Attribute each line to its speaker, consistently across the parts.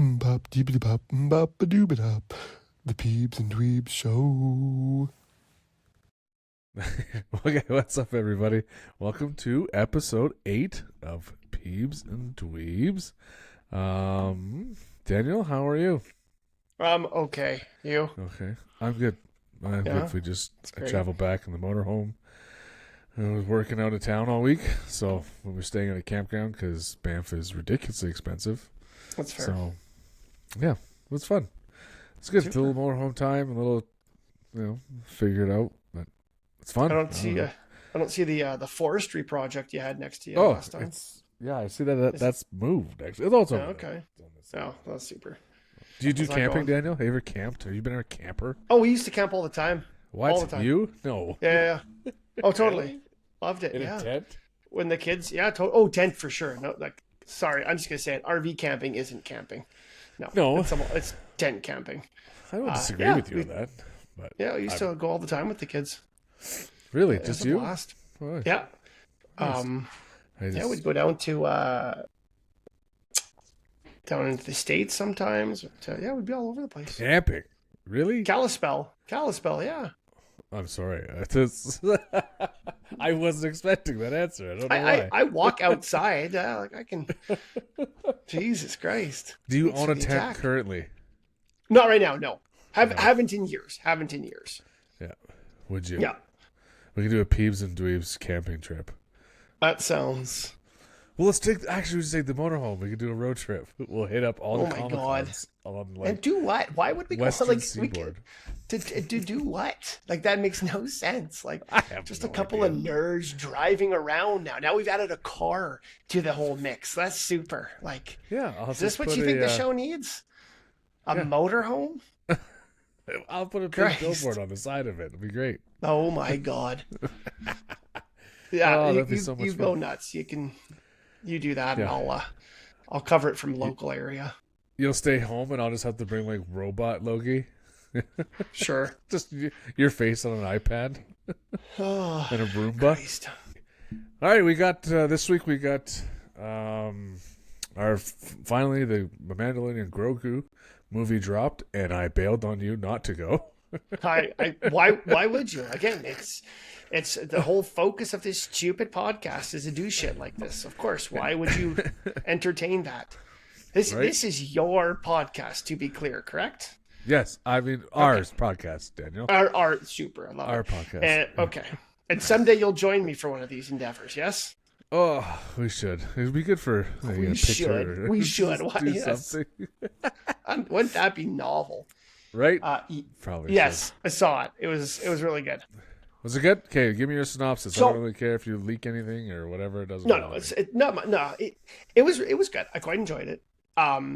Speaker 1: Bop deepity pop, bop a doobie dop. The Peeps and Dweebs Show.
Speaker 2: Okay, what's up, everybody? Welcome to episode 8 of Peebs and Dweebs. Daniel, how are you?
Speaker 3: Okay. You?
Speaker 2: Okay, I'm good. I'm
Speaker 3: Yeah?
Speaker 2: good. We just
Speaker 3: great.
Speaker 2: traveled back in the motorhome. I was working out of town all week, so we were staying at a campground because Banff is ridiculously expensive.
Speaker 3: That's fair.
Speaker 2: So, yeah, it was fun. It's good. It's a
Speaker 3: Super.
Speaker 2: little motorhome time, a little, figure it out, but it's fun.
Speaker 3: I don't see the forestry project you had next to you
Speaker 2: Oh,
Speaker 3: last time.
Speaker 2: I see that's moved actually. It's also
Speaker 3: Oh, okay. Oh, that's super.
Speaker 2: Do you do
Speaker 3: How's that
Speaker 2: camping,
Speaker 3: going?
Speaker 2: Daniel? Have you ever camped? Have you been a camper?
Speaker 3: Oh, we used to camp all the time.
Speaker 2: What?
Speaker 3: All the time.
Speaker 2: You? No.
Speaker 3: Yeah. Oh, totally. Loved it.
Speaker 2: In
Speaker 3: Yeah.
Speaker 2: a tent?
Speaker 3: When the kids, tent for sure. No, sorry, I'm just gonna say it. RV camping isn't camping.
Speaker 2: No.
Speaker 3: It's tent camping.
Speaker 2: I don't disagree
Speaker 3: yeah,
Speaker 2: with you on that. But
Speaker 3: Yeah, we used to go all the time with the kids.
Speaker 2: really,
Speaker 3: It
Speaker 2: just
Speaker 3: was a
Speaker 2: you?
Speaker 3: blast.
Speaker 2: Oh,
Speaker 3: Yeah.
Speaker 2: nice.
Speaker 3: We'd go down to down into the States sometimes. But, we'd be all over the place.
Speaker 2: Camping? Really?
Speaker 3: Kalispell, yeah.
Speaker 2: I'm sorry. I wasn't expecting that answer. I don't know why.
Speaker 3: I walk outside. I can. Jesus Christ.
Speaker 2: Do you
Speaker 3: Thanks
Speaker 2: own
Speaker 3: for
Speaker 2: a
Speaker 3: the
Speaker 2: tent
Speaker 3: attack.
Speaker 2: currently?
Speaker 3: Not right now. No.
Speaker 2: No.
Speaker 3: Haven't in years.
Speaker 2: Yeah. Would you?
Speaker 3: Yeah.
Speaker 2: We could do a Peebs and Dweebs camping trip.
Speaker 3: That sounds.
Speaker 2: Well, we should take the motorhome. We could do a road trip. We'll hit up all
Speaker 3: Oh
Speaker 2: the
Speaker 3: my
Speaker 2: Comic
Speaker 3: God.
Speaker 2: Cons on
Speaker 3: And do what? Why would we go
Speaker 2: Western
Speaker 3: we
Speaker 2: Seaboard.
Speaker 3: to do what? Like that makes no sense. Like
Speaker 2: I have
Speaker 3: just
Speaker 2: no
Speaker 3: a couple
Speaker 2: idea.
Speaker 3: of nerds driving around now. Now we've added a car to the whole mix. That's super. Like,
Speaker 2: Yeah,
Speaker 3: is this what you think the show needs? A motorhome?
Speaker 2: I'll put a big
Speaker 3: Christ.
Speaker 2: billboard on the side of it. It'll be great.
Speaker 3: Oh my God. Yeah,
Speaker 2: Oh,
Speaker 3: you,
Speaker 2: that'd be
Speaker 3: you,
Speaker 2: so much
Speaker 3: you
Speaker 2: fun.
Speaker 3: go nuts. You do that,
Speaker 2: Yeah.
Speaker 3: and I'll cover it from local area.
Speaker 2: You'll stay home, and I'll just have to bring like robot Logie,
Speaker 3: Sure.
Speaker 2: just your face on an iPad
Speaker 3: Oh,
Speaker 2: and a Roomba.
Speaker 3: Christ.
Speaker 2: All right, we got this week. We got finally the Mandalorian Grogu movie dropped, and I bailed on you not to go.
Speaker 3: Why would you? Again, it's the whole focus of this stupid podcast is to do shit like this. Of course, why would you entertain that? This is your podcast, to be clear, correct?
Speaker 2: Yes, I mean ours podcast, Daniel.
Speaker 3: Our super, I love
Speaker 2: Our
Speaker 3: it.
Speaker 2: podcast.
Speaker 3: Okay, and someday you'll join me for one of these endeavors. Yes,
Speaker 2: Oh, we should. It'd be good for a
Speaker 3: we
Speaker 2: picture.
Speaker 3: should. We should. Why,
Speaker 2: Do
Speaker 3: yes.
Speaker 2: something,
Speaker 3: Wouldn't that be novel?
Speaker 2: right? Probably.
Speaker 3: Yes, I saw it. It was really good.
Speaker 2: Was it good? Okay, give me your synopsis.
Speaker 3: So-
Speaker 2: I don't really care if you leak anything or whatever. It doesn't.
Speaker 3: No,
Speaker 2: matter.
Speaker 3: it was good. I quite enjoyed it. I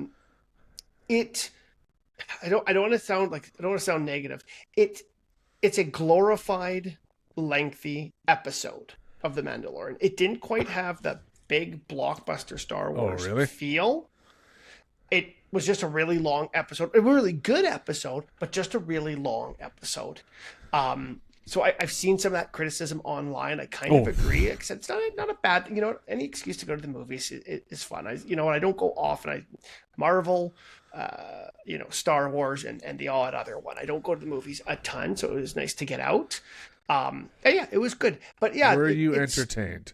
Speaker 3: don't want to sound negative. It's a glorified, lengthy episode of The Mandalorian. It didn't quite have that big blockbuster Star Wars
Speaker 2: really?
Speaker 3: feel. It was just a really long episode, a really good episode, but just a really long episode. So I've seen some of that criticism online. I kind of agree. Except it's not a bad thing. Any excuse to go to the movies is fun. I don't go often. Marvel, Star Wars, and the odd other one. I don't go to the movies a ton, so it was nice to get out. It was good. But yeah,
Speaker 2: Were you entertained?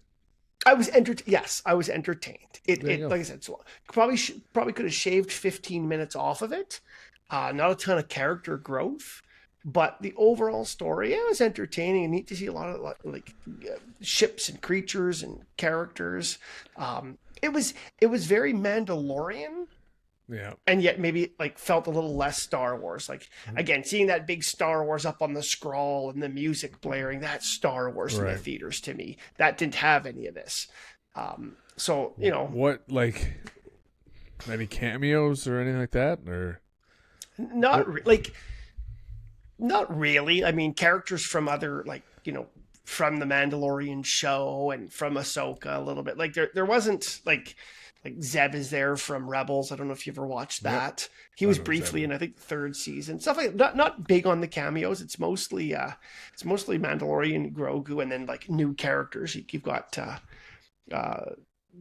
Speaker 3: I was entertained. Yes, I was entertained.
Speaker 2: There you go.
Speaker 3: Like I said, so probably could have shaved 15 minutes off of it. Not a ton of character growth. But the overall story, it was entertaining and neat to see a lot of ships and creatures and characters. It was very Mandalorian,
Speaker 2: Yeah.
Speaker 3: and yet maybe felt a little less Star Wars. Again, seeing that big Star Wars up on the scroll and the music blaring, that's Star Wars in the
Speaker 2: Right.
Speaker 3: theaters to me. That didn't have any of this. So
Speaker 2: What any cameos or anything like that, or
Speaker 3: Not really. I mean, characters from other, from the Mandalorian show and from Ahsoka a little bit. There wasn't Zeb is there from Rebels. I don't know if you ever watched that. He was
Speaker 2: know
Speaker 3: briefly
Speaker 2: Zeb.
Speaker 3: in, I think, the third season. Stuff like that. Not big on the cameos. It's mostly Mandalorian, Grogu, and then new characters. You've got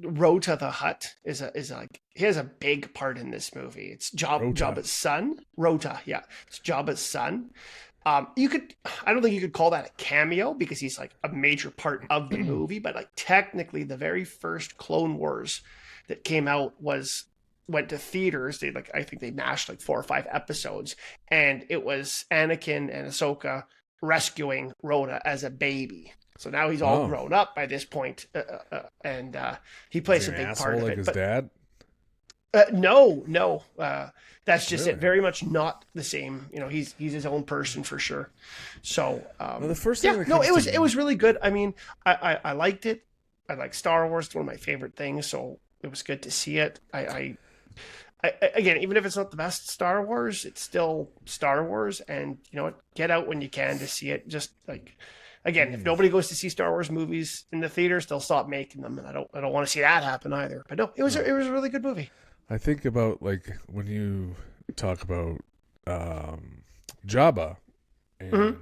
Speaker 3: Rota the Hutt is like he has a big part in this movie. It's
Speaker 2: Rota.
Speaker 3: Jabba's son. Rota, yeah, it's Jabba's son. I don't think you could call that a cameo because he's like a major part of the movie, but like technically, the very first Clone Wars that came out went to theaters. I think they mashed like 4 or 5 episodes, and it was Anakin and Ahsoka rescuing Rhoda as a baby. So now he's all grown up by this point, and he plays a big part of
Speaker 2: like
Speaker 3: it.
Speaker 2: His dad?
Speaker 3: No. That's just
Speaker 2: Really?
Speaker 3: it. Very much not the same. He's his own person for sure. So
Speaker 2: The first thing
Speaker 3: it was really good. I mean, I liked it. I like Star Wars. It's one of my favorite things. So it was good to see it. I again, even if it's not the best Star Wars, it's still Star Wars, and you know what? Get out when you can to see it. Just like, again, if nobody goes to see Star Wars movies in the theaters, they'll stop making them, and I don't want to see that happen either. But no, it was a really good movie.
Speaker 2: I think about like when you talk about Jabba and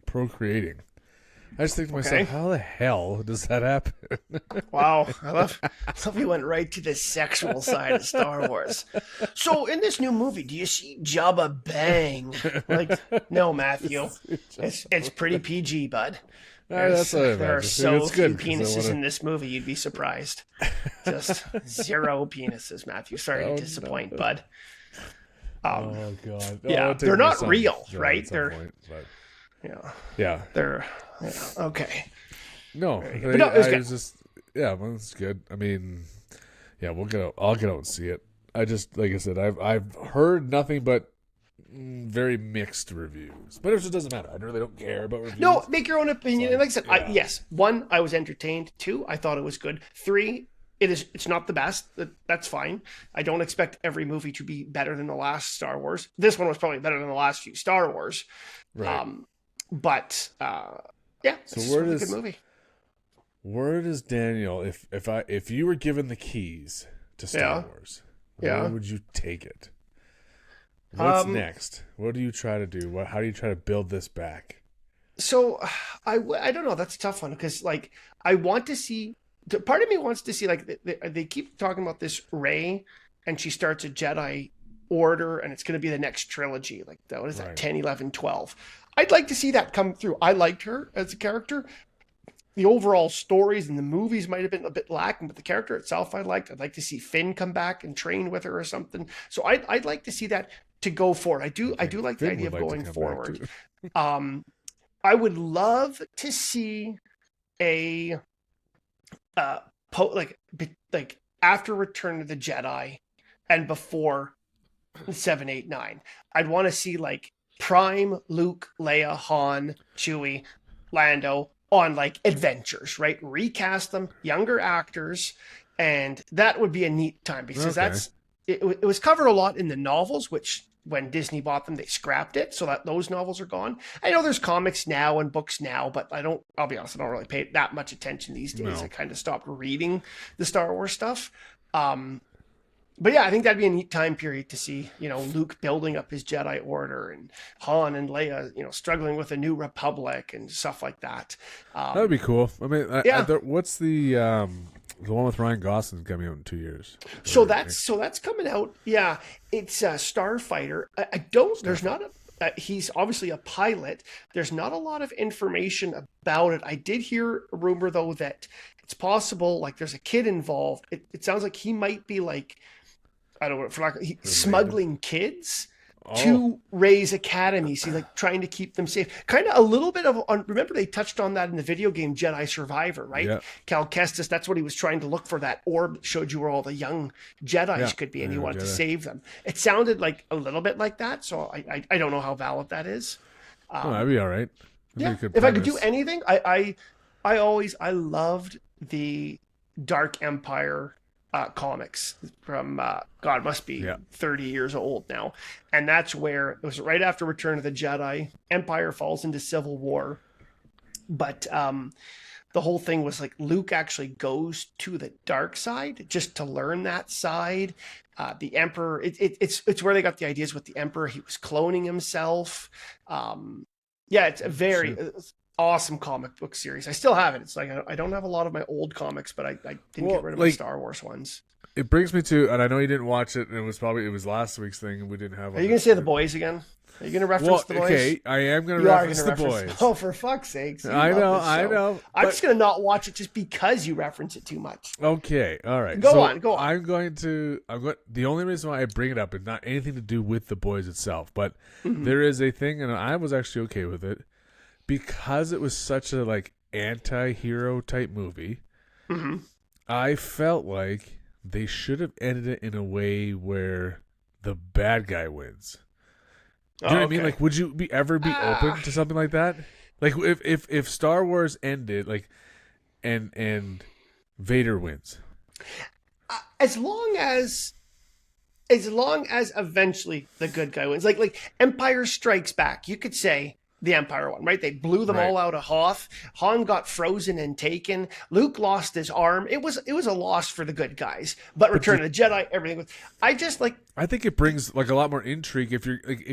Speaker 2: procreating. I just think to myself, how the hell does that happen?
Speaker 3: Wow, I love you went right to the sexual side of Star Wars. So in this new movie, do you see Jabba bang? Like, no, Matthew, it's pretty PG, bud. There are so few penises in this movie, you'd be surprised. Just 0 penises, Matthew. Sorry to disappoint, bud.
Speaker 2: Oh God!
Speaker 3: Yeah, they're not real, right? They're
Speaker 2: yeah.
Speaker 3: They're okay.
Speaker 2: No,
Speaker 3: but no, it was good.
Speaker 2: just well, it's good. I mean, yeah, I'll get out and see it. I just, like I said, I've heard nothing but very mixed reviews, but it just doesn't matter. I really don't care about reviews.
Speaker 3: No, make your own opinion. And like I said, yes, 1, I was entertained. 2, I thought it was good. 3, it's not the best. That's fine. I don't expect every movie to be better than the last Star Wars. This one was probably better than the last few Star Wars.
Speaker 2: Right.
Speaker 3: But it's a really good movie.
Speaker 2: Where does Daniel, if you were given the keys to Star Wars, where would you take it? What's next? What do you try to do? How do you try to build this back?
Speaker 3: So I don't know. That's a tough one because like I want to see. Part of me wants to see like they keep talking about this Rey, and she starts a Jedi Order, and it's going to be the next trilogy. Like what is that? 10, 11, 12. I'd like to see that come through. I liked her as a character. The overall stories and the movies might have been a bit lacking, but the character itself I liked. I'd like to see Finn come back and train with her or something. So I'd like to see that to go forward. I do like the idea of going forward. I would love to see a like after Return of the Jedi and before 7, 8, 9. I'd want to see like prime Luke, Leia, Han, Chewie, Lando on like adventures, right? Recast them, younger actors, and that would be a neat time because it was covered a lot in the novels, which when Disney bought them, they scrapped it, so that those novels are gone. I know there's comics now and books now, but I'll be honest, I don't really pay that much attention these days. No. I kind of stopped reading the Star Wars stuff. But yeah, I think that'd be a neat time period to see, Luke building up his Jedi Order and Han and Leia, struggling with a new Republic and stuff like that.
Speaker 2: That would be cool. I mean, what's the one with Ryan Gosling coming out in 2 years?
Speaker 3: So that's coming out. Yeah, it's Starfighter. There's not he's obviously a pilot. There's not a lot of information about it. I did hear a rumor though that it's possible like there's a kid involved. It sounds like he might be like, I don't know, smuggling kids to Rey's Academy. See, like trying to keep them safe. Kind of a little bit of, remember they touched on that in the video game Jedi Survivor, right? Yeah. Cal Kestis, that's what he was trying to look for, that orb that showed you where all the young Jedis could be, and he wanted to save them. It sounded like a little bit like that, so I don't know how valid that is.
Speaker 2: That'd be all right.
Speaker 3: If I could do anything, I loved the Dark Empire comics from God, must be 30 years old now, and that's where it was right after Return of the Jedi. Empire falls into civil war, but the whole thing was like Luke actually goes to the dark side just to learn that side. The Emperor, it's where they got the ideas with the Emperor. He was cloning himself. It's a very awesome comic book series. I still have it. It's like I don't have a lot of my old comics, but I didn't get rid of my Star Wars ones.
Speaker 2: It brings me to, and I know you didn't watch it, and it was last week's thing, and we didn't have.
Speaker 3: Are you going to say The Boys again? Are you going to reference The Boys?
Speaker 2: Okay, I am going to reference The Boys.
Speaker 3: Oh, for fuck's sakes!
Speaker 2: I know.
Speaker 3: I'm just going to not watch it just because you reference it too much.
Speaker 2: Okay, all right.
Speaker 3: Go on.
Speaker 2: The only reason why I bring it up is not anything to do with The Boys itself, but there is a thing, and I was actually okay with it because it was such a like anti-hero type movie. Mm-hmm. I felt like they should have ended it in a way where the bad guy wins. You know what I mean? Like, would you ever be open to something like that? Like, if Star Wars ended, like, and Vader wins,
Speaker 3: as long as eventually the good guy wins, like Empire Strikes Back, you could say the Empire won, right? They blew them all out of Hoth. Han got frozen and taken. Luke lost his arm. It was a loss for the good guys. But Return of the Jedi, everything was. I think
Speaker 2: it brings like a lot more intrigue if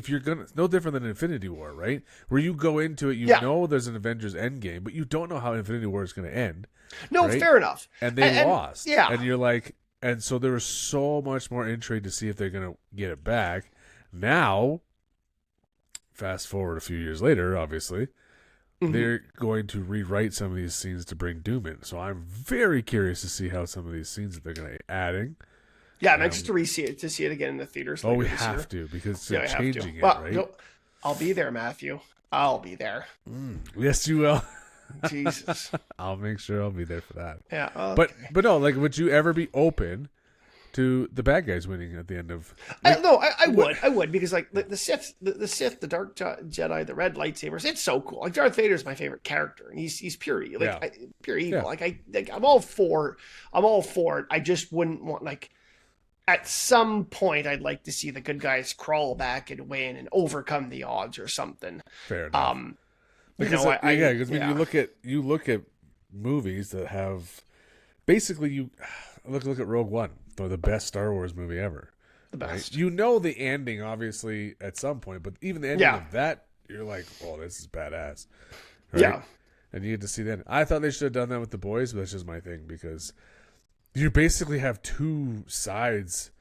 Speaker 2: you're gonna, no different than Infinity War, right? Where you go into it, you know there's an Avengers Endgame, but you don't know how Infinity War is going to end.
Speaker 3: No,
Speaker 2: right?
Speaker 3: fair enough.
Speaker 2: And they lost.
Speaker 3: Yeah.
Speaker 2: And you're like, and so there was so much more intrigue to see if they're going to get it back. Now, fast forward a few years later, obviously, they're going to rewrite some of these scenes to bring Doom in. So I'm very curious to see how some of these scenes that they're going to be adding.
Speaker 3: Yeah, I'm anxious to see it again in the theaters.
Speaker 2: Oh, we have to because they're changing it, right? No,
Speaker 3: I'll be there, Matthew. I'll be there.
Speaker 2: Yes, you will.
Speaker 3: Jesus.
Speaker 2: I'll make sure I'll be there for that.
Speaker 3: Yeah. Okay.
Speaker 2: But no, like, would you ever be open to the bad guys winning at the end of?
Speaker 3: Like, I would because like the Sith, the Dark Jedi, the red lightsabers, it's so cool. Like Darth Vader is my favorite character, and he's pure pure evil. Yeah. I'm all for it. I just wouldn't want like. At some point, I'd like to see the good guys crawl back and win and overcome the odds or something.
Speaker 2: Fair enough. Because you look at movies that have basically you look at Rogue One, the best Star Wars movie ever.
Speaker 3: The best.
Speaker 2: Right? You know the ending, obviously, at some point, but even the ending of that, you're like, oh, this is badass. Right?
Speaker 3: Yeah.
Speaker 2: And you get to see that. I thought they should have done that with The Boys, but that's just my thing because you basically have two sides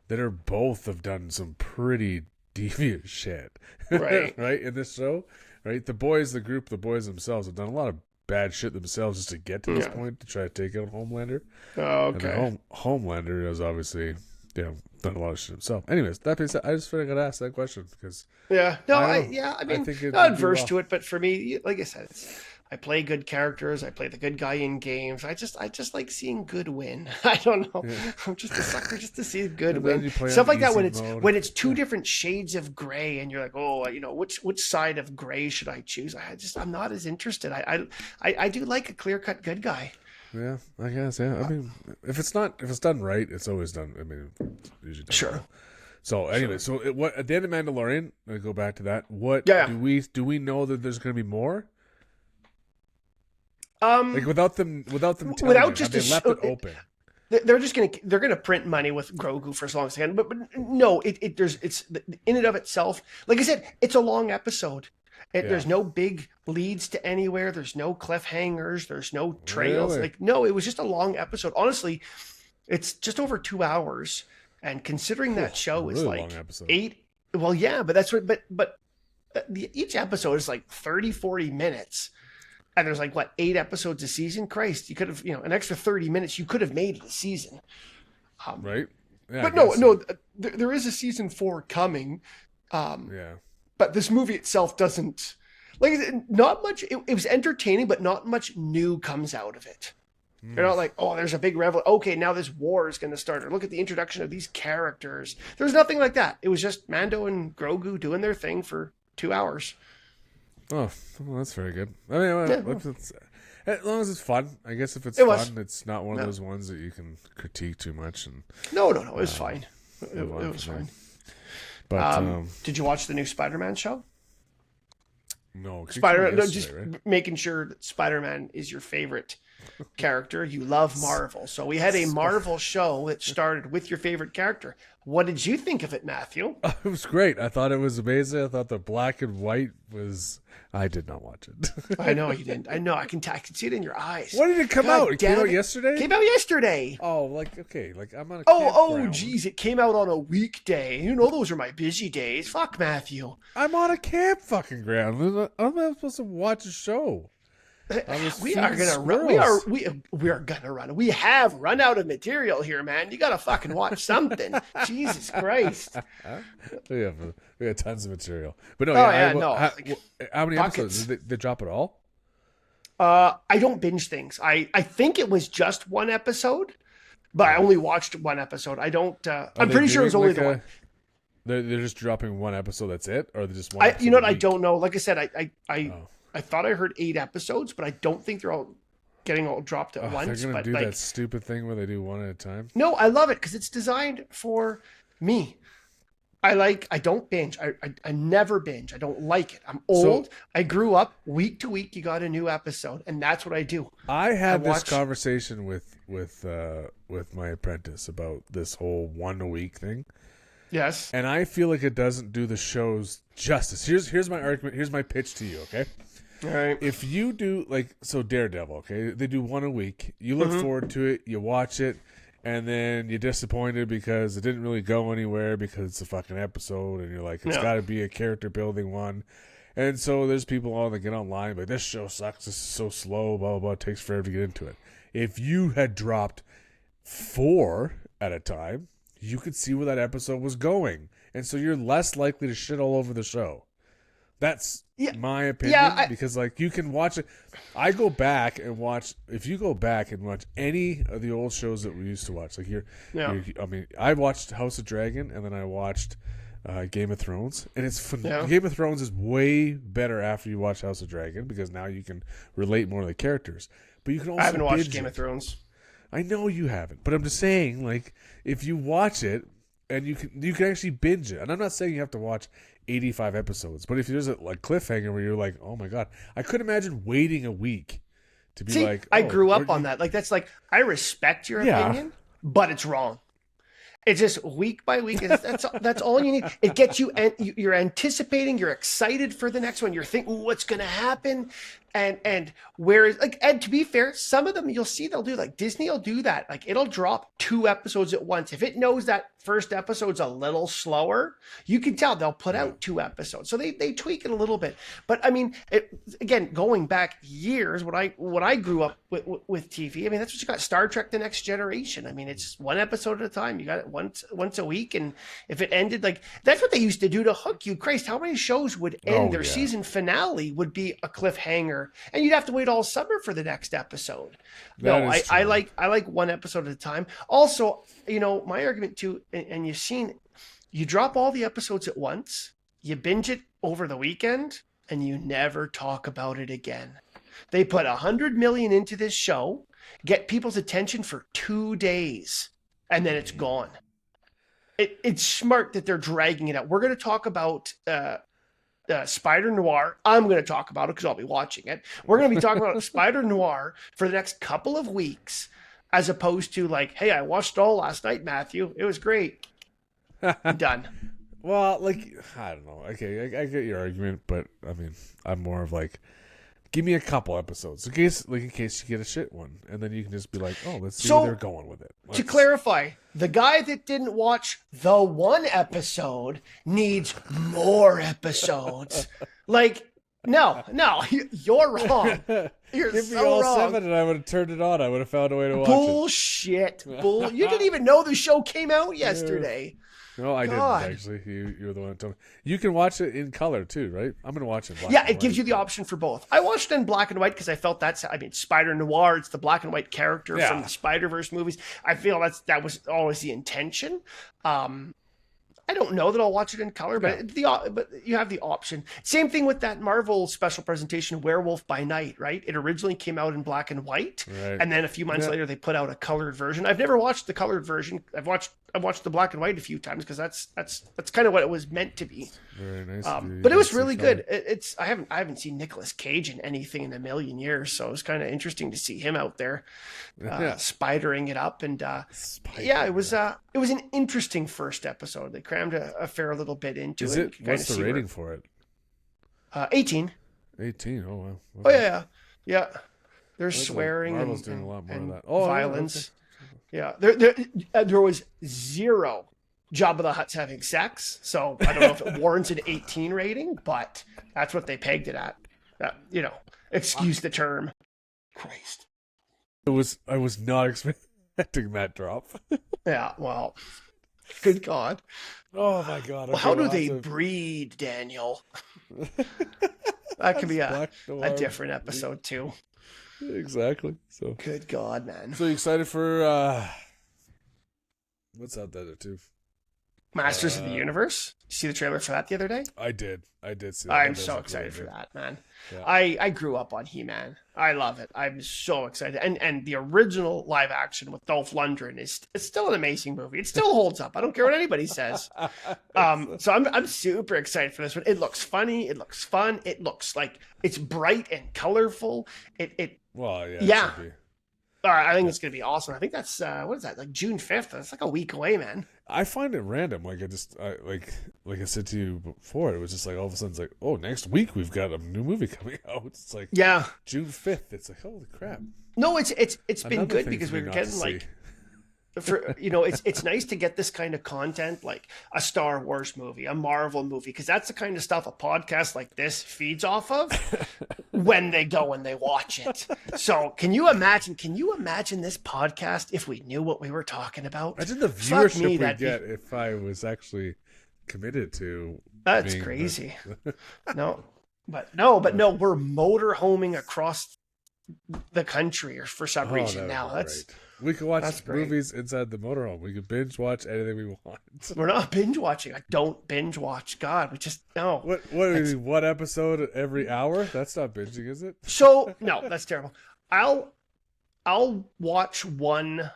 Speaker 2: that are both have done some pretty devious shit.
Speaker 3: Right.
Speaker 2: Right? In this show. Right? The boys themselves have done a lot of bad shit themselves just to get to this point to try to take out Homelander.
Speaker 3: Oh, okay.
Speaker 2: And Homelander has obviously, done a lot of shit himself. Anyways, that being said, I just feel like I gotta ask that question because
Speaker 3: I mean, not adverse to it, but for me, like I said, I play good characters. I play the good guy in games. I just like seeing good win. I don't know. Yeah. I'm just a sucker just to see good win. Stuff like that when it's two different shades of gray and you're like, oh, which side of gray should I choose? I'm not as interested. I do like a clear cut good guy.
Speaker 2: Yeah, I guess. Yeah, I mean, if it's done right, it's always done. I mean, it's usually done
Speaker 3: sure.
Speaker 2: Well. So anyway, so what at the end of Mandalorian? I go back to that. What do we know that there's going to be more? Like without them telling they left it open.
Speaker 3: They're gonna print money with Grogu for as long as they can. But no, it's in and of itself. Like I said, it's a long episode. There's no big leads to anywhere. There's no cliffhangers. There's no trails. Really? Like no, it was just a long episode. Honestly, it's just over 2 hours. And considering that show is like 8, well, yeah, but that's what. But each episode is like 30, 40 minutes. And there's like, 8 episodes a season? Christ, you could have, an extra 30 minutes, you could have made it a season.
Speaker 2: Right? Yeah,
Speaker 3: but no, there is a season 4 coming. But this movie itself doesn't, not much, it was entertaining, but not much new comes out of it. You're not like, oh, there's a big revelation. Okay, now this war is going to start. Or look at the introduction of these characters. There's nothing like that. It was just Mando and Grogu doing their thing for 2 hours.
Speaker 2: Oh, well, that's very good. I mean, as long as it's fun. I guess if it's fun, it's not one of those ones that you can critique too much. And
Speaker 3: no, it was fine. It was fine.
Speaker 2: But
Speaker 3: did you watch the new Spider-Man show?
Speaker 2: No,
Speaker 3: Spider-Man. Just making sure that Spider-Man is your favorite character. You love Marvel. So we had a Marvel show that started with your favorite character. What did you think of it, Matthew?
Speaker 2: It was great. I thought it was amazing. I thought the black and white was... I did not watch it.
Speaker 3: I know you didn't. I know. I can see it in your eyes.
Speaker 2: When did it come out? It came out yesterday?
Speaker 3: Came out yesterday.
Speaker 2: Oh, like, okay. Like, I'm on a
Speaker 3: Oh, geez. It came out on a weekday. You know, those are my busy days. Fuck, Matthew.
Speaker 2: I'm on a camp fucking ground. I'm not supposed to watch a show.
Speaker 3: We are gonna run. We have run out of material here, man. You gotta fucking watch something. Jesus Christ.
Speaker 2: We have tons of material. But no, how many episodes? Did they drop it all?
Speaker 3: I don't binge things. I think it was just one episode, but I only watched one episode. I don't. I'm pretty sure it was only the one.
Speaker 2: They're just dropping one episode. That's it, or they're just one.
Speaker 3: You know what? I don't know. Like I said, I thought I heard 8 episodes, but I don't think they're all getting all dropped at once.
Speaker 2: They're gonna do that stupid thing where they do one at a time.
Speaker 3: No, I love it because it's designed for me. I don't binge. I never binge. I don't like it. I'm old. I grew up week to week. You got a new episode, and that's what I do.
Speaker 2: I had this conversation with my apprentice about this whole 1 a week thing.
Speaker 3: Yes,
Speaker 2: and I feel like it doesn't do the shows justice. Here's my argument. Here's my pitch to you. Okay.
Speaker 3: All right.
Speaker 2: If you do Daredevil, okay, they do 1 a week. You look forward to it. You watch it. And then you're disappointed because it didn't really go anywhere because it's a fucking episode, and you're like, it's got to be a character building one. And so there's people all that get online, like, this show sucks, this is so slow, blah, blah, blah, it takes forever to get into it. If you had dropped 4 at a time, you could see where that episode was going. And so you're less likely to shit all over the show. That's my opinion, because like you can watch it. I go back and watch. If you go back and watch any of the old shows that we used to watch, like I watched House of Dragon, and then I watched Game of Thrones, and it's fun. Yeah. Game of Thrones is way better after you watch House of Dragon because now you can relate more to the characters. But you can also
Speaker 3: I haven't watched Game of Thrones.
Speaker 2: I know you haven't, but I'm just saying, like, if you watch it and you can actually binge it, and I'm not saying you have to watch 85 episodes, but if there's a cliffhanger where you're like, oh my god, I couldn't imagine waiting a week to be like,
Speaker 3: I grew up on that. Like, that's like, I respect your opinion, but it's wrong. It's just week by week. That's all you need. It gets you, and you're anticipating, you're excited for the next one. You're thinking, what's going to happen? And whereas, like, and to be fair, some of them you'll see they'll do, like Disney will do that. Like, it'll drop 2 episodes at once. If it knows that first episode's a little slower, you can tell they'll put out 2 episodes. So they tweak it a little bit. But I mean, again, going back years, when I grew up with TV, I mean, that's what you got. Star Trek: The Next Generation. I mean, it's 1 episode at a time. You got it once a week, and if it ended, like, that's what they used to do to hook you. Christ, how many shows would end their season finale would be a cliffhanger, and you'd have to wait all summer for the next episode. I like 1 episode at a time. Also, you know, my argument too, and you've seen, you drop all the episodes at once, you binge it over the weekend, and you never talk about it again. They put $100 million into this show, get people's attention for 2 days, and then it's gone. It's smart that they're dragging it out. We're going to talk about Spider Noir. I'm going to talk about it because I'll be watching it. We're going to be talking about Spider Noir for the next couple of weeks, as opposed to like, hey, I watched it all last night, Matthew. It was great. I'm done.
Speaker 2: Well, like, I don't know. Okay, I get your argument, but I mean, I'm more of like, give me a couple episodes in case you get a shit one, and then you can just be like, oh, let's see where they're going with it.
Speaker 3: To clarify, the guy that didn't watch the 1 episode needs more episodes. Like, no, you're wrong. You're
Speaker 2: Give
Speaker 3: so
Speaker 2: me all
Speaker 3: wrong.
Speaker 2: 7 and I would have turned it on. I would have found a way to watch
Speaker 3: Bullshit. You didn't even know the show came out yesterday.
Speaker 2: No, I didn't actually. You were the one that told me. You can watch it in color too, right? I'm gonna watch it in black and white.
Speaker 3: It gives you the option for both. I watched it in black and white because I felt Spider Noir, it's the black and white character from the Spider-Verse movies. I feel that was always the intention. I don't know that I'll watch it in color, but you have the option. Same thing with that Marvel special presentation, Werewolf by Night, right? It originally came out in black and white, and then a few months later they put out a colored version. I've never watched the colored version. I've watched watched the black and white a few times because that's kind of what it was meant to be.
Speaker 2: Very nice.
Speaker 3: But it was really good. I haven't seen Nicolas Cage in anything in a million years, so it was kind of interesting to see him out there spidering it up. And it was an interesting first episode. They crammed a fair little bit into it.
Speaker 2: What's the rating for it?
Speaker 3: 18.
Speaker 2: 18. Oh wow.
Speaker 3: Okay. Oh yeah. There's swearing
Speaker 2: Marvel's doing a lot more
Speaker 3: and
Speaker 2: of that.
Speaker 3: violence. Yeah, there was zero Jabba the Hutt's having sex, so I don't know if it warrants an 18 rating, but that's what they pegged it at. Excuse the term. Christ.
Speaker 2: I was not expecting that drop.
Speaker 3: Yeah, well, good God.
Speaker 2: Oh my God.
Speaker 3: Well, how do they breed, Daniel? That could be a different episode too.
Speaker 2: Exactly. So
Speaker 3: good God, man.
Speaker 2: So you excited for what's out there too?
Speaker 3: Masters of the Universe. Did you see the trailer for that the other day?
Speaker 2: I did see that.
Speaker 3: I'm so excited for that, man. Yeah. I grew up on He-Man. I love it. I'm so excited. And the original live action with Dolph Lundgren it's still an amazing movie. It still holds up. I don't care what anybody says. So I'm super excited for this one. It looks funny. It looks fun. It looks like it's bright and colorful.
Speaker 2: Well, yeah.
Speaker 3: Yeah. All right, I think it's going to be awesome. I think that's, what is that, like June 5th? That's like a week away, man.
Speaker 2: I find it random. Like like I said to you before, it was just like all of a sudden it's like, oh, next week we've got a new movie coming out. It's like June 5th. It's like, holy crap.
Speaker 3: No, it's been good because we were getting like, it's nice to get this kind of content, like a Star Wars movie, a Marvel movie, because that's the kind of stuff a podcast like this feeds off of when they go and they watch it. So can you imagine this podcast if we knew what we were talking about?
Speaker 2: Imagine the viewership we'd get if I was actually committed to.
Speaker 3: That's crazy. No, we're motorhoming across the country or for some reason now. That's
Speaker 2: great. We can watch movies inside the motorhome. We can binge watch anything we want.
Speaker 3: We're not binge watching. I don't binge watch. God, we just no.
Speaker 2: What do you mean, one episode every hour? That's not binging, is it?
Speaker 3: So no, that's terrible. I'll watch one.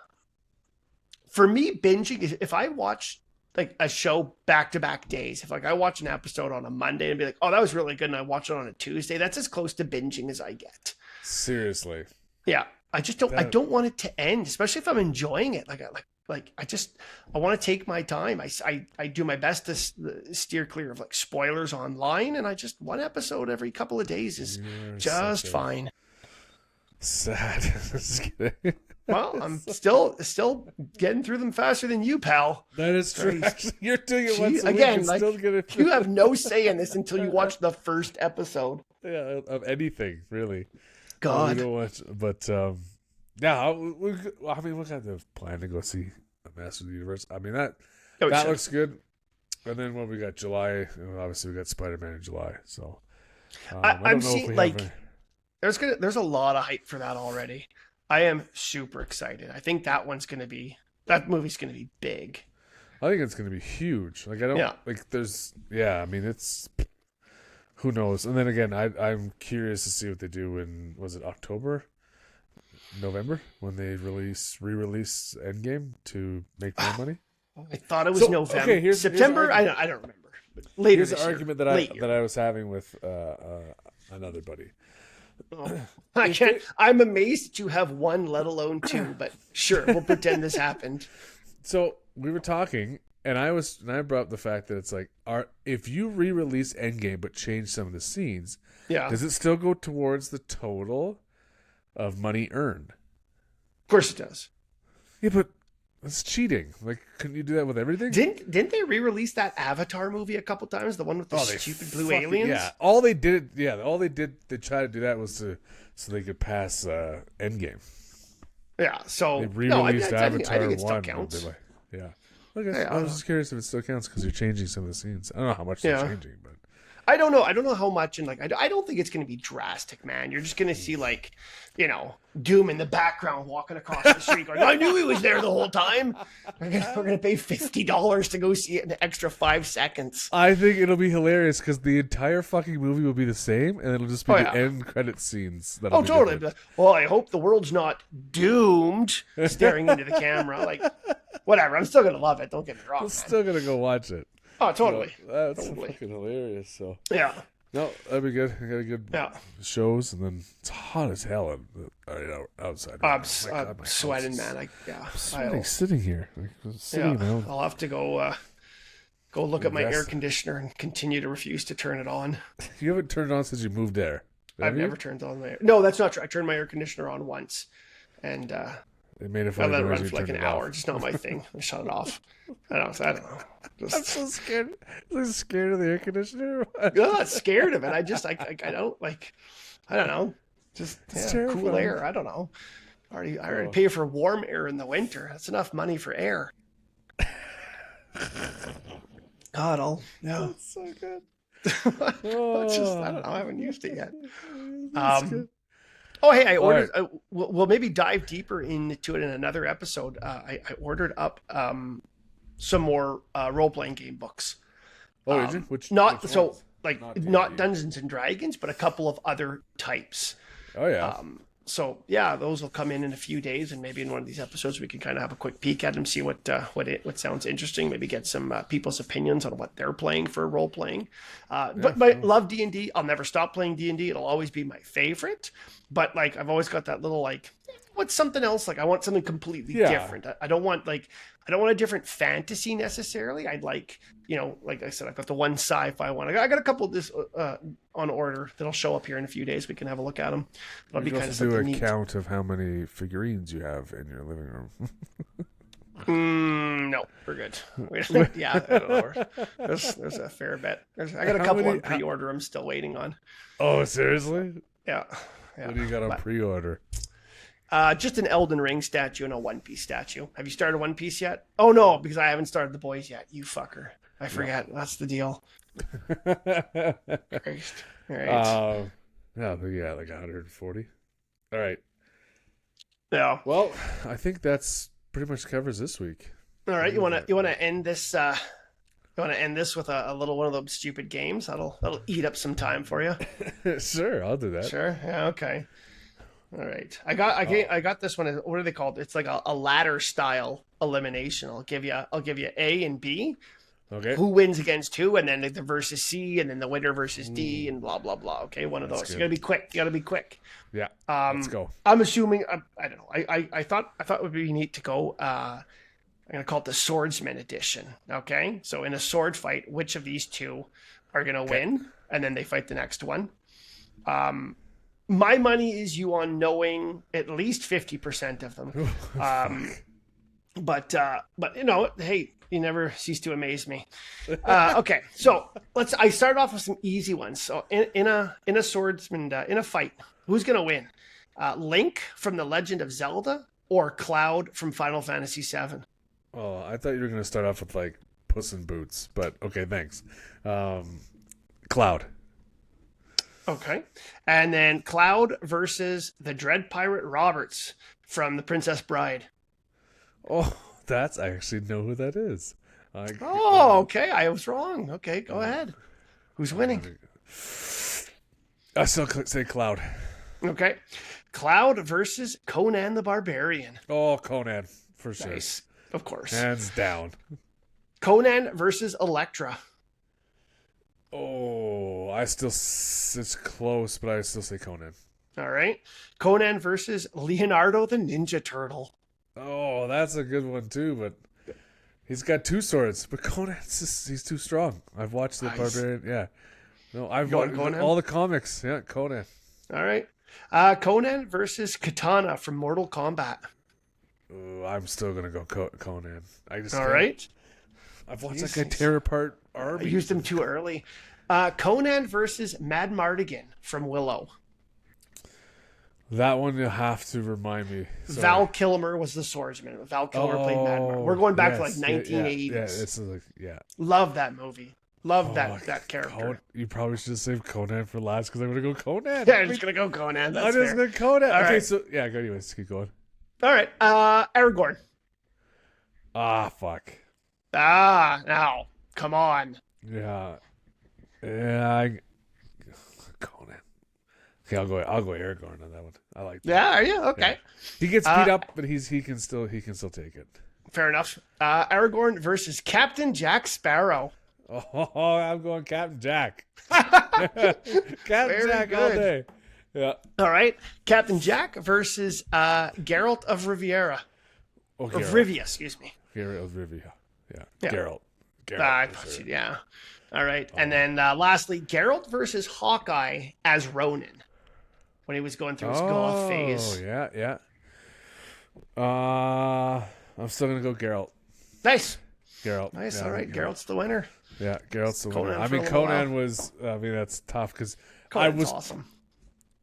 Speaker 3: For me, binging is if I watch like a show back-to-back days. If like I watch an episode on a Monday and be like, oh, that was really good, and I watch it on a Tuesday, that's as close to binging as I get.
Speaker 2: Seriously.
Speaker 3: Yeah. I just don't. I don't want it to end, especially if I'm enjoying it. I want to take my time. I do my best to steer clear of like spoilers online, and one episode every couple of days is just fine.
Speaker 2: Sad. Just kidding.
Speaker 3: Well, I'm still getting through them faster than you, pal.
Speaker 2: That is true. You're doing it once a
Speaker 3: again.
Speaker 2: week.
Speaker 3: Like, you have no say in this until you watch the first episode.
Speaker 2: Yeah, of anything really.
Speaker 3: God.
Speaker 2: We don't watch, but yeah, we're kind of plan to go see a Master of the Universe. I mean that looks good. And then when we got July, obviously we got Spider-Man in July. So
Speaker 3: I'm seeing like there's a lot of hype for that already. I am super excited. I think that movie's gonna be big.
Speaker 2: I think it's gonna be huge. Like I don't I mean it's. Who knows? And then again, I'm curious to see what they do in, was it November, when they re-release Endgame to make more money?
Speaker 3: I thought it was November. Okay, September? I don't remember. But later
Speaker 2: here's the argument that I was having with another buddy.
Speaker 3: Oh, I'm amazed that you have one, let alone two, but sure, we'll pretend this happened.
Speaker 2: So we were talking, and I brought up the fact that it's like, if you re-release Endgame but change some of the scenes, does it still go towards the total of money earned?
Speaker 3: Of course it does.
Speaker 2: Yeah, but that's cheating. Like, couldn't you do that with everything?
Speaker 3: Didn't they re-release that Avatar movie a couple times? The one with the stupid blue aliens?
Speaker 2: Yeah, they tried to do that was so they could pass Endgame.
Speaker 3: Yeah, so
Speaker 2: they re-released Avatar
Speaker 3: I think it still
Speaker 2: 1.
Speaker 3: counts.
Speaker 2: Yeah. Okay, I was just curious if it still counts because you're changing some of the scenes. I don't know how much they're changing, but
Speaker 3: I don't know. I don't know how much, and like I don't think it's going to be drastic, man. You're just going to see like, you know, Doom in the background walking across the street, going, "I knew he was there the whole time." We're going to pay $50 to go see it in an extra 5 seconds.
Speaker 2: I think it'll be hilarious because the entire fucking movie will be the same, and it'll just be the end credit scenes.
Speaker 3: Oh, totally. Well, I hope the world's not doomed, staring into the camera. Like, whatever. I'm still going to love it. Don't get me wrong.
Speaker 2: I'm still going to go watch it.
Speaker 3: Oh, totally.
Speaker 2: That's fucking hilarious. So
Speaker 3: yeah,
Speaker 2: no, that'd be good. I got a good shows, and then it's hot as hell outside.
Speaker 3: I'm sweating, man.
Speaker 2: I'm sweating sitting here.
Speaker 3: I'll have to go look at my air conditioner and continue to refuse to turn it on.
Speaker 2: You haven't turned it on since you moved there.
Speaker 3: I've never turned on my. No, that's not true. I turned my air conditioner on once, and
Speaker 2: it made
Speaker 3: I let it run for like an hour. It's not my thing. I shut it off. I don't know.
Speaker 2: I'm so scared. I'm scared of the air conditioner.
Speaker 3: I'm not scared of it. I don't like. I don't know. Just cool air. I don't know. I already pay for warm air in the winter. That's enough money for air. God,
Speaker 2: That's so good.
Speaker 3: I don't know. I haven't used it yet. Oh, hey, I ordered. Right. We'll maybe dive deeper into it in another episode. I ordered up some more role-playing game books.
Speaker 2: Oh, did you? Which
Speaker 3: not
Speaker 2: ones?
Speaker 3: Dungeons and Dragons, but a couple of other types.
Speaker 2: Oh yeah.
Speaker 3: So yeah, those will come in a few days, and maybe in one of these episodes we can kind of have a quick peek at them, see what sounds interesting. Maybe get some people's opinions on what they're playing for role playing. But I love D&D. I'll never stop playing D&D. It'll always be my favorite. But like I've always got that little like, what's something else? Like I want something completely different. I don't want a different fantasy necessarily. I'd like, like I said, I've got the one sci-fi one. I got a couple of this on order that'll show up here in a few days. We can have a look at them.
Speaker 2: That'll be kind of something neat. Do a count of how many figurines you have in your living room.
Speaker 3: No, we're good. I don't know. There's a fair bit. I got a couple on pre-order. I'm still waiting on.
Speaker 2: Oh, seriously?
Speaker 3: Yeah.
Speaker 2: What do you got on pre-order?
Speaker 3: Just an Elden Ring statue and a One Piece statue. Have you started One Piece yet? Oh no, because I haven't started The Boys yet. You fucker. I forget. No. That's the deal. Christ. All right.
Speaker 2: Yeah, like 140. All right.
Speaker 3: Yeah.
Speaker 2: Well, I think that's pretty much covers this week.
Speaker 3: All right. You wanna end this? You want to end this with a little one of those stupid games? That'll eat up some time for you.
Speaker 2: Sure, I'll do that.
Speaker 3: Sure. Yeah. Okay. All right. I got this one. What are they called? It's like a ladder style elimination. I'll give you A and B.
Speaker 2: Okay.
Speaker 3: Who wins against who, and then the versus C, and then the winner versus D, and blah blah blah. Okay, one of those. Good. You gotta be quick.
Speaker 2: Yeah. Let's go.
Speaker 3: I'm assuming. I don't know. I thought it would be neat to go. I'm gonna call it the Swordsman edition. Okay. So in a sword fight, which of these two are gonna win, and then they fight the next one. My money is you on knowing at least 50% of them. But hey, you never cease to amaze me. Okay, so I start off with some easy ones. So in a swordsman in a fight, who's gonna win? Link from The Legend of Zelda or Cloud from Final Fantasy VII?
Speaker 2: Oh, I thought you were gonna start off with like Puss in Boots, but okay, thanks. Cloud.
Speaker 3: Okay. And then Cloud versus the Dread Pirate Roberts from The Princess Bride.
Speaker 2: Oh, I actually know who that is.
Speaker 3: Okay. I was wrong. Okay, go ahead. Who's winning?
Speaker 2: I still say Cloud.
Speaker 3: Okay. Cloud versus Conan the Barbarian.
Speaker 2: Oh, Conan, for sure.
Speaker 3: Nice. Of course.
Speaker 2: Hands down.
Speaker 3: Conan versus Elektra.
Speaker 2: Oh, it's close, but I still say Conan.
Speaker 3: All right. Conan versus Leonardo the Ninja Turtle.
Speaker 2: Oh, that's a good one too, but he's got two swords. But he's too strong. I've watched the Barbarian. Yeah. No, I've watched all the comics. Yeah, Conan.
Speaker 3: All right. Conan versus Katana from Mortal Kombat.
Speaker 2: Oh, I'm still going to go Conan.
Speaker 3: All right.
Speaker 2: I've watched that guy tear apart armies.
Speaker 3: I used him too early. Conan versus Mad Mardigan from Willow.
Speaker 2: That one you'll have to remind me. Sorry.
Speaker 3: Val Kilmer was the swordsman. Val Kilmer played Mad Mardigan. We're going back to like 1980s.
Speaker 2: Yeah.
Speaker 3: Love that movie. Love that character.
Speaker 2: You probably should have saved Conan for last because I'm going to go Conan.
Speaker 3: Yeah, I'm just going to go Conan. That's
Speaker 2: I'm just
Speaker 3: fair.
Speaker 2: going to Conan.
Speaker 3: All
Speaker 2: Okay,
Speaker 3: right.
Speaker 2: so, yeah, go anyways. Keep going.
Speaker 3: All right. Aragorn.
Speaker 2: Fuck.
Speaker 3: Now. Come on.
Speaker 2: Yeah. Conan. Okay, I'll go Aragorn on that one. I like that.
Speaker 3: Yeah, are you? Okay.
Speaker 2: Yeah. He gets beat up, but he can still take it.
Speaker 3: Fair enough. Aragorn versus Captain Jack Sparrow.
Speaker 2: Oh, I'm going Captain Jack. Captain
Speaker 3: Very
Speaker 2: Jack all
Speaker 3: good.
Speaker 2: day. Yeah.
Speaker 3: All right. Captain Jack versus Geralt of Riviera.
Speaker 2: Oh,
Speaker 3: Of
Speaker 2: Geralt.
Speaker 3: Rivia, excuse me.
Speaker 2: Geralt of Rivia. Yeah.
Speaker 3: Yeah.
Speaker 2: Geralt. For sure.
Speaker 3: Yeah. All right. And then lastly, Geralt versus Hawkeye as Ronin when he was going through his goth phase.
Speaker 2: Oh, yeah. I'm still going to go Geralt.
Speaker 3: Nice.
Speaker 2: Geralt.
Speaker 3: Nice.
Speaker 2: Yeah,
Speaker 3: All right. Geralt's the winner.
Speaker 2: Yeah, Geralt's the winner.
Speaker 3: Conan
Speaker 2: I
Speaker 3: for a
Speaker 2: mean,
Speaker 3: little
Speaker 2: Conan was, that's tough because
Speaker 3: Conan's awesome.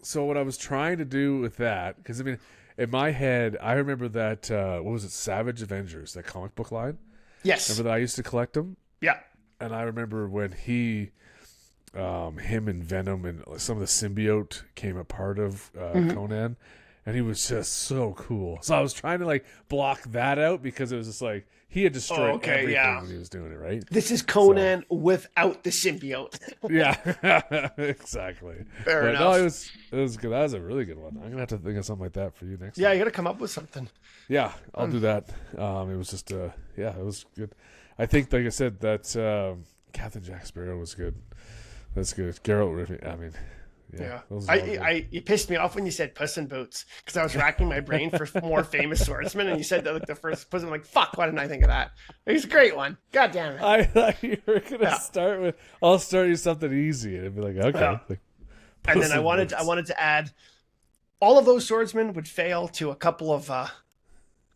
Speaker 2: So what I was trying to do with that, because I mean, in my head, I remember that, what was it, Savage Avengers, that comic book line?
Speaker 3: Yes.
Speaker 2: Remember that I used to collect them?
Speaker 3: Yeah.
Speaker 2: And I remember when him and Venom and some of the symbiote came a part of Conan, and he was just so cool. So I was trying to like block that out because it was just like he had destroyed everything when he was doing it, right?
Speaker 3: This is Conan without the symbiote.
Speaker 2: Yeah, exactly.
Speaker 3: Fair enough.
Speaker 2: No, it was good. That was a really good one. I'm gonna have to think of something like that for you next
Speaker 3: Yeah,
Speaker 2: time.
Speaker 3: you got to come up with something.
Speaker 2: Yeah, I'll do that. It was just it was good. I think, like I said, that Captain Jack Sparrow was good. That's good. Geralt Riffy. I mean,
Speaker 3: Yeah.
Speaker 2: those are all good.
Speaker 3: You pissed me off when you said Puss in Boots because I was racking my brain for more famous swordsmen, and you said that like the first Puss. I'm like, fuck, why didn't I think of that? It was a great one. God damn it.
Speaker 2: I thought you were gonna start with. I'll start you something easy, and it'd be like, okay.
Speaker 3: Yeah.
Speaker 2: Like,
Speaker 3: And then I wanted to add all of those swordsmen would fail to a couple of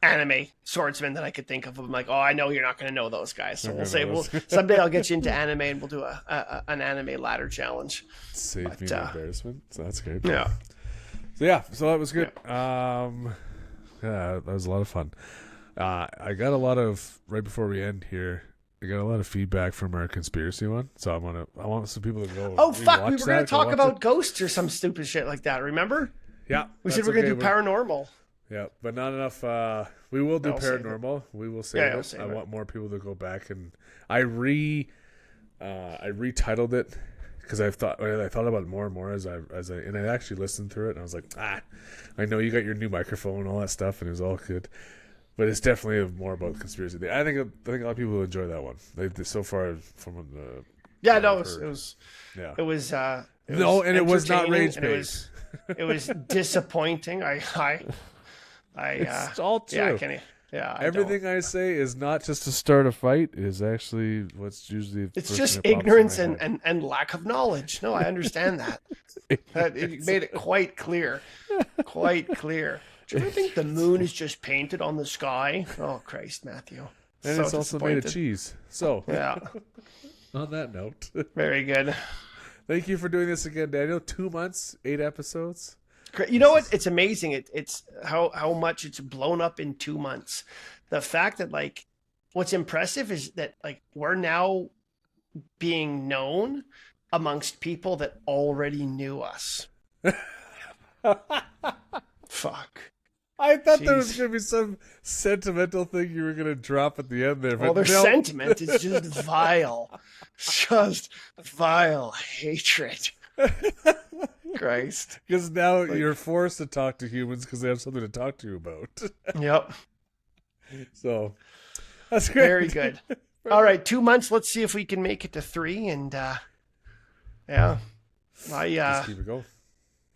Speaker 3: anime swordsmen that I could think of. I'm like, oh, I know you're not going to know those guys, so we'll say someday I'll get you into anime and we'll do an anime ladder challenge.
Speaker 2: Save me an embarrassment. So that's good.
Speaker 3: Yeah.
Speaker 2: So that was good. Yeah, that was a lot of fun. I got a lot of right before we end here. I got a lot of feedback from our conspiracy one, so I want some people to go.
Speaker 3: Oh fuck, we were going
Speaker 2: that,
Speaker 3: to talk
Speaker 2: watch
Speaker 3: about
Speaker 2: it.
Speaker 3: ghosts or some stupid shit like that. Remember?
Speaker 2: Yeah,
Speaker 3: We said we're going to do paranormal.
Speaker 2: Yeah, but not enough. We will do
Speaker 3: I'll save
Speaker 2: paranormal. We will save
Speaker 3: Yeah, I'll
Speaker 2: it.
Speaker 3: save
Speaker 2: I
Speaker 3: it.
Speaker 2: want more people to go back, and I retitled it because I thought about it more and more as I actually listened through it, and I was like, I know you got your new microphone and all that stuff, and it was all good, but it's definitely more about conspiracy. I think a lot of people will enjoy that one. So far from the
Speaker 3: Yeah, no,
Speaker 2: it
Speaker 3: was
Speaker 2: not
Speaker 3: entertaining,
Speaker 2: rage
Speaker 3: and
Speaker 2: based.
Speaker 3: It was disappointing.
Speaker 2: It's all true.
Speaker 3: Yeah, I can't. Yeah,
Speaker 2: Everything I say is not just to start a fight. It is actually what's usually. The
Speaker 3: It's
Speaker 2: first
Speaker 3: just
Speaker 2: thing that pops in
Speaker 3: ignorance
Speaker 2: my head.
Speaker 3: and lack of knowledge. No, I understand that. It made it quite clear. Quite clear. Do you ever think the moon is just painted on the sky? Oh, Christ, Matthew.
Speaker 2: And
Speaker 3: So
Speaker 2: it's also made of
Speaker 3: disappointed.
Speaker 2: cheese. So,
Speaker 3: Yeah,
Speaker 2: on that note,
Speaker 3: very good.
Speaker 2: thank you for doing this again, Daniel. 2 months, 8 episodes.
Speaker 3: You know what? It's amazing. It's how much it's blown up in 2 months. The fact that like, what's impressive is that like we're now being known amongst people that already knew us. Fuck.
Speaker 2: I thought there was
Speaker 3: Jeez.
Speaker 2: going to be some sentimental thing you were going to drop at the end there.
Speaker 3: Well,
Speaker 2: But
Speaker 3: their
Speaker 2: no.
Speaker 3: sentiment is just vile. Just vile hatred. Christ.
Speaker 2: Because now you're forced to talk to humans because they have something to talk to you about.
Speaker 3: Yep.
Speaker 2: So, that's great.
Speaker 3: Very good. All right, 2 months. Let's see if we can make it to 3. And yeah,
Speaker 2: Just keep it going.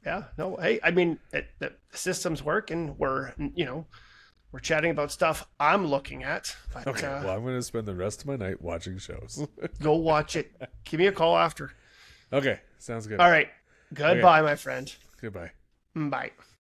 Speaker 3: yeah, no, hey, I mean, the systems work, and we're chatting about stuff I'm looking at. But,
Speaker 2: Okay, well, I'm going to spend the rest of my night watching shows.
Speaker 3: go watch it. Give me a call after.
Speaker 2: Okay, sounds good.
Speaker 3: All right. Goodbye, my friend.
Speaker 2: Goodbye.
Speaker 3: Bye.